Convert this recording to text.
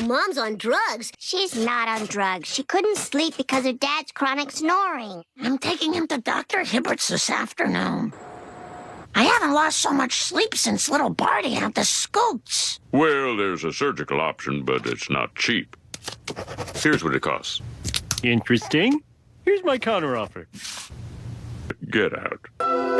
Mom's on drugs. She's not on drugs. She couldn't sleep because her dad's chronic snoring. I'm taking him to Dr. Hibbert's this afternoon. I haven't lost so much sleep since little Barty had the scoots. Well, there's a surgical option, but it's not cheap. Here's what it costs. Interesting. Here's my counteroffer. Get out.